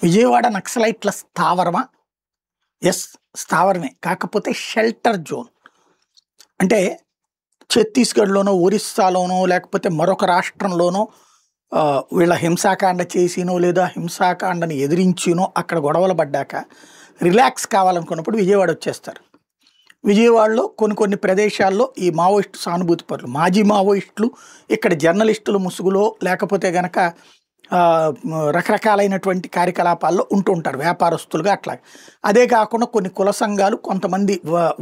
Vijayawada నక్సలైట్ల స్థావరమా? Yes. స్థావరమే. కాకపోతే shelter zone. అంటే ఛత్తీస్‌గఢ్‌లోనో, ఒరిస్సాలోనో లేకపోతే మరొక రాష్ట్రంలోనో వీళ్ళ హింసాకాండ చేసినో లేదా హింసాకాండని ఎదిరించినో అక్కడ గొడవలు పడ్డాక రిలాక్స్ కావాలనుకున్నప్పుడు విజయవాడ వచ్చేస్తారు. విజయవాడలో కొన్ని ప్రదేశాల్లో ఈ మావోయిస్టు సానుభూతి పరులు, మాజీ మావోయిస్టులు ఇక్కడ జర్నలిస్టుల ముసుగులో లేకపోతే గనక రకరకాలైనటువంటి కార్యకలాపాల్లో ఉంటూ ఉంటారు వ్యాపారస్తులుగా అట్లా. అదే కాకుండా కొన్ని కుల సంఘాలు, కొంతమంది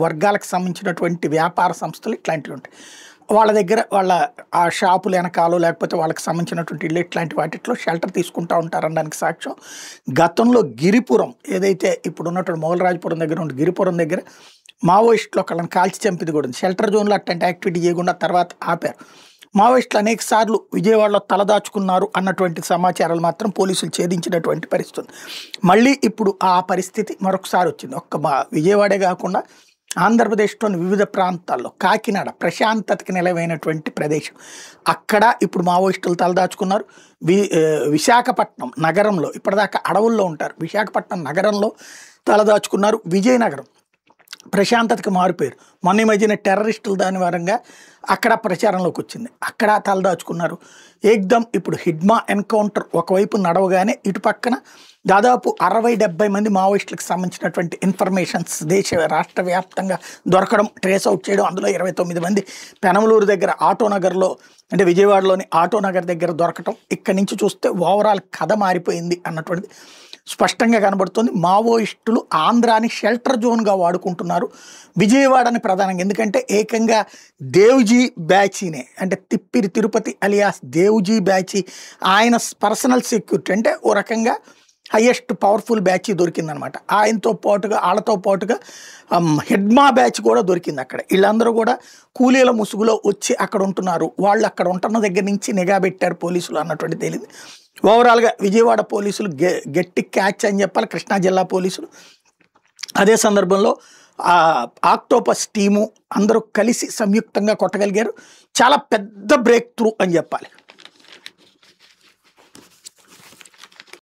వర్గాలకు సంబంధించినటువంటి వ్యాపార సంస్థలు ఇట్లాంటివి ఉంటాయి. వాళ్ళ దగ్గర వాళ్ళ ఆ షాపులు వెనకాలో లేకపోతే వాళ్ళకి సంబంధించినటువంటి ఇళ్ళు ఇట్లాంటి వాటిలో షెల్టర్ తీసుకుంటూ ఉంటారనడానికి సాక్ష్యం గతంలో గిరిపురం ఏదైతే ఇప్పుడు ఉన్నటువంటి మొగలరాజపురం దగ్గర ఉంటే గిరిపురం దగ్గర మావోయిస్టులు ఒకళ్ళని కాల్చి చంపిది కూడా ఉంది. షెల్టర్ జోన్లో అట్లాంటి యాక్టివిటీ చేయకుండా తర్వాత ఆపారు. మావోయిస్టులు అనేక సార్లు విజయవాడలో తలదాచుకున్నారు అన్నటువంటి సమాచారాలు మాత్రం పోలీసులు ఛేదించినటువంటి పరిస్థితి. మళ్ళీ ఇప్పుడు ఆ పరిస్థితి మరొకసారి వచ్చింది. విజయవాడే కాకుండా ఆంధ్రప్రదేశ్లోని వివిధ ప్రాంతాల్లో కాకినాడ ప్రశాంతతకి నిలవైనటువంటి ప్రదేశం, అక్కడ ఇప్పుడు మావోయిస్టులు తలదాచుకున్నారు. విశాఖపట్నం నగరంలో ఇప్పటిదాకా అడవుల్లో ఉంటారు, విశాఖపట్నం నగరంలో తలదాచుకున్నారు. విజయనగరం ప్రశాంతతకి మారిపోయారు. మొన్న ఈ మధ్యన టెర్రరిస్టులు దాని వరంగా అక్కడ ప్రచారంలోకి వచ్చింది, అక్కడ తలదాచుకున్నారు. ఏకదం ఇప్పుడు హిడ్మా ఎన్కౌంటర్ ఒకవైపు నడవగానే ఇటు పక్కన దాదాపు 60-70 మంది మావోయిస్టులకు సంబంధించినటువంటి ఇన్ఫర్మేషన్స్ రాష్ట్ర వ్యాప్తంగా దొరకడం, ట్రేస్ అవుట్ చేయడం. అందులో 29 మంది పెనమలూరు దగ్గర ఆటోనగర్లో అంటే విజయవాడలోని ఆటోనగర్ దగ్గర దొరకటం. ఇక్కడి నుంచి చూస్తే ఓవరాల్ కథ మారిపోయింది అన్నటువంటిది స్పష్టంగా కనబడుతుంది. మావోయిస్టులు ఆంధ్రాని షెల్టర్ జోన్గా వాడుకుంటున్నారు, విజయవాడని ప్రధానంగా. ఎందుకంటే ఏకంగా దేవ్జీ బ్యాచీనే అంటే తిప్పిరి తిరుపతి అలియాస్ దేవ్జీ బ్యాచీ ఆయన పర్సనల్ సెక్యూరిటీ అంటే ఓ రకంగా హయ్యెస్ట్ పవర్ఫుల్ బ్యాచ్ దొరికిందనమాట. ఆయనతో పాటుగా వాళ్ళతో పాటుగా హిడ్మా బ్యాచ్ కూడా దొరికింది అక్కడ. వీళ్ళందరూ కూడా కూలీల ముసుగులో వచ్చి అక్కడ ఉంటున్నారు. వాళ్ళు అక్కడ ఉంటున్న దగ్గర నుంచి నిఘా పెట్టారు పోలీసులు అన్నటువంటి తేలింది. ఓవరాల్గా విజయవాడ పోలీసులు గట్టి క్యాచ్ అని చెప్పాలి, కృష్ణా జిల్లా పోలీసులు. అదే సందర్భంలో ఆక్టోపస్ టీము అందరూ కలిసి సంయుక్తంగా కొట్టగలిగారు. చాలా పెద్ద బ్రేక్ త్రూ అని చెప్పాలి.